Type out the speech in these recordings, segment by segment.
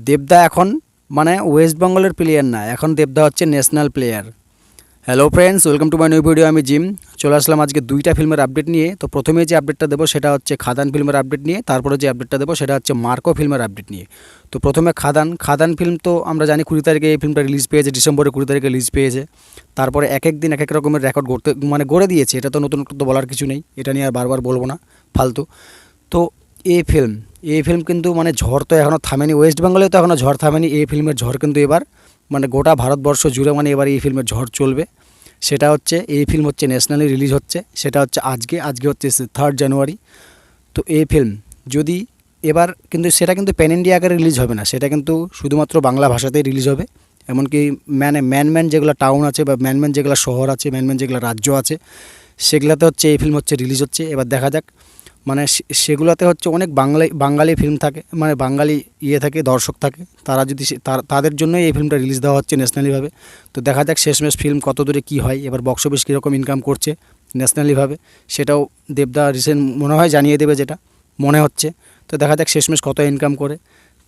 দেবদা এখন মানে ওয়েস্ট বেঙ্গলের প্লেয়ার না, এখন দেবদা হচ্ছে national player. Hello friends, welcome to my new video. আমি জিম চলে আসলাম আজকে দুইটা ফিল্মের আপডেট নিয়ে। তো প্রথমে যে আপডেটটা দেবো সেটা হচ্ছে খাদান ফিল্মের আপডেট নিয়ে, তারপরে যে আপডেটটা দেবো সেটা হচ্ছে মার্কো ফিল্মের আপডেট নিয়ে। তো প্রথমে খাদান ফিল্ম তো আমরা জানি 20 তারিখে এই ফিল্মটা রিলিজ পেয়েছে, ডিসেম্বরে 20 তারিখে রিলিজ পেয়েছে। তারপরে এক এক দিন এক এক রকমের রেকর্ড গড়ে দিয়েছে। এটা তো নতুন তো বলার কিছু নেই, এটা নিয়ে আর বারবার বলবো না, ফালতু। তো এই ফিল্ম কিন্তু মানে ঝড় তো এখনও থামেনি, ওয়েস্ট বেঙ্গলে তো এখনও ঝড় থামেনি। এই ফিল্মের ঝড় কিন্তু এবার মানে গোটা ভারতবর্ষ জুড়ে মানে এবার এই ফিল্মের ঝড় চলবে। সেটা হচ্ছে এই ফিল্ম হচ্ছে ন্যাশনালি রিলিজ হচ্ছে, সেটা হচ্ছে আজকে হচ্ছে 3 জানুয়ারি। তো এই ফিল্ম যদি এবার কিন্তু সেটা কিন্তু প্যান ইন্ডিয়া আকারে রিলিজ হবে না, সেটা কিন্তু শুধুমাত্র বাংলা ভাষাতেই রিলিজ হবে। এমনকি ম্যান যেগুলো টাউন আছে বা ম্যান যেগুলো শহর আছে, ম্যান যেগুলো রাজ্য আছে, সেগুলোতে হচ্ছে এই ফিল্ম হচ্ছে রিলিজ হচ্ছে। এবার দেখা যাক, মানে সেগুলোতে হচ্ছে অনেক বাঙালি ফিল্ম থাকে, মানে বাঙালি থাকে, দর্শক থাকে, তারা যদি তাদের জন্যই এই ফিল্মটা রিলিজ দেওয়া হচ্ছে ন্যাশনালিভাবে। তো দেখা যাক শেষমেশ ফিল্ম কত দূরে কী হয়, এবার বক্স অফিস কীরকম ইনকাম করছে ন্যাশনালিভাবে, সেটাও দেবদা রিসেন্ট মনে হয় জানিয়ে দেবে, যেটা মনে হচ্ছে। তো দেখা যাক শেষমেশ কত ইনকাম করে।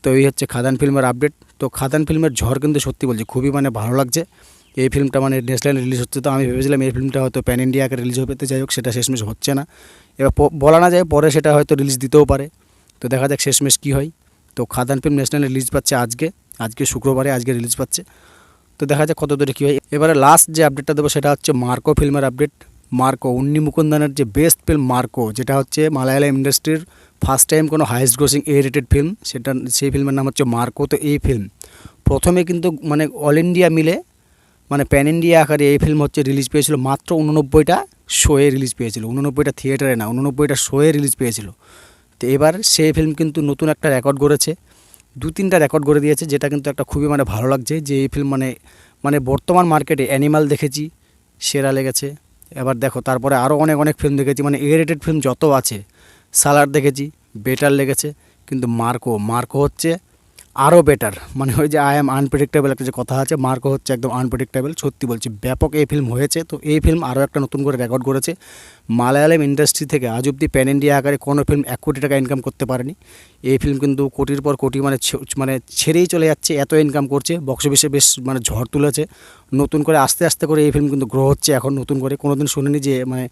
তো এই হচ্ছে খাদান ফিল্মের আপডেট। তো খাদান ফিল্মের ঝড় কিন্তু সত্যি বলছি খুবই মানে ভালো লাগছে। এই ফিল্মটা মানে ন্যাশনালি রিলিজ হচ্ছে, তো আমি ভেবেছিলাম এই ফিল্মটা হয়তো প্যান ইন্ডিয়াকে রিলিজ হবে, তো যাই হোক সেটা শেষমেশ হচ্ছে না। এবার বলা না যায়, পরে সেটা হয়তো রিলিজ দিতেও পারে। তো দেখা যাক শেষমেশ কী হয়। তো খাদান ফিল্ম ন্যাশনালি রিলিজ পাচ্ছে আজকে শুক্রবারে, আজকে রিলিজ পাচ্ছে। তো দেখা যাক কত দূরে কী হয়। এবারে লাস্ট যে আপডেটটা দেবো সেটা হচ্ছে মার্কো ফিল্মের আপডেট। মার্কো উন্নি মুকুন্দনের যে বেস্ট ফিল্ম মার্কো, যেটা হচ্ছে মালায়ালাম ইন্ডাস্ট্রির ফার্স্ট টাইম কোনো হাইয়েস্ট গ্রোসিং রেটেড ফিল্ম, সেই ফিল্মের নাম হচ্ছে মার্কো। তো এই ফিল্ম প্রথমে কিন্তু মানে অল ইন্ডিয়া মিলে মানে প্যান ইন্ডিয়া আকারে এই ফিল্ম হচ্ছে রিলিজ পেয়েছিল মাত্র 89টা শোয়ে রিলিজ পেয়েছিল, 89টা থিয়েটারে না, 89টা শোয়ে রিলিজ পেয়েছিল। তো এবার সেই ফিল্ম কিন্তু নতুন একটা রেকর্ড গড়েছে, 2-3টা রেকর্ড গড়ে দিয়েছে, যেটা কিন্তু একটা খুবই মানে ভালো লাগছে যে এই ফিল্ম মানে বর্তমান মার্কেটে অ্যানিমাল দেখেছি, সেরা লেগেছে। এবার দেখো তারপরে আরও অনেক ফিল্ম দেখেছি, মানে রেটেড ফিল্ম যত আছে, সালার দেখেছি, বেটার লেগেছে। কিন্তু মার্কো হচ্ছে আরও বেটার। মানে ওই যে আই অ্যাম আনপ্রেডিক্টেবল একটা যে কথা আছে, মার্কো হচ্ছে একদম আনপ্রেডিক্টেবল। সত্যি বলছি ব্যাপক এই ফিল্ম হয়েছে। তো এই ফিল্ম আরও একটা নতুন করে রেকর্ড করেছে। মালায়ালাম ইন্ডাস্ট্রি থেকে আজ অব্দি প্যান ইন্ডিয়া আকারে কোনো ফিল্ম 1 কোটি টাকা ইনকাম করতে পারেনি। এই ফিল্ম কিন্তু কোটির পর কোটি মানে ছেড়েই চলে যাচ্ছে, এত ইনকাম করছে, বক্স অফিসে বেশ মানে ঝড় তুলেছে। নতুন করে আস্তে করে এই ফিল্ম কিন্তু গ্রো হচ্ছে এখন নতুন করে। কোনো দিন শুনিনি যে মানে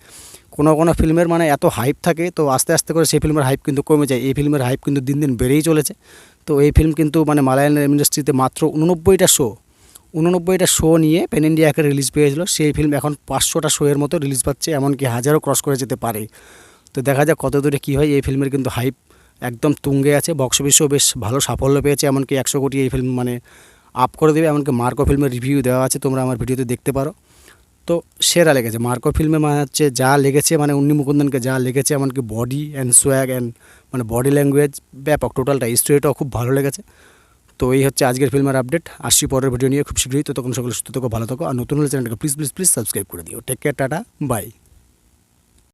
কোনো ফিল্মের মানে এত হাইপ থাকে, তো আস্তে করে সেই ফিল্মের হাইপ কিন্তু কমে যায়। এই ফিল্মের হাইপ কিন্তু দিন বেড়েই চলেছে। তো এই ফিল্ম কিন্তু মানে মালায়ালাম ইন্ডাস্ট্রিতে মাত্র 89টা শো নিয়ে প্যান ইন্ডিয়া আকারে রিলিজ পেয়েছিল। সেই ফিল্ম এখন 500টা শোয়ের মতো রিলিজ পাচ্ছে, এমনকি 1000ও ক্রস করে যেতে পারে। তো দেখা যাক কত দূরে কী হয়। এই ফিল্মের কিন্তু হাইপ একদম তুঙ্গে আছে, বক্স অফিসেও বেশ ভালো সাফল্য পেয়েছে, এমনকি 100 কোটি এই ফিল্ম মানে আপ করে দেবে। এমনকি মার্কো ফিল্মের রিভিউ দেওয়া আছে, তোমরা আমার ভিডিওতে দেখতে পারো। তো সেরা লেগেছে মার্কো ফিল্মে, মানে হচ্ছে যা লেগেছে, মানে উন্নি মুকুন্দনকে যা লেগেছে, এমনকি বডি অ্যান্ড সোয়াগ অ্যান্ড মানে বডি ল্যাঙ্গুয়েজ ব্যাপক, টোটালটা স্টোরিটাও খুব ভালো লেগেছে। তো এই হচ্ছে আজকের ফিল্মের আপডেট। আসছি পরের ভিডিও নিয়ে খুব শীঘ্রই। তো তখন সকলে সুস্থ থাকো, ভালো থাকো, আর নতুন হলে চ্যানেলটাকে প্লিজ সাবস্ক্রাইব করে দিও। Take care, tata, by.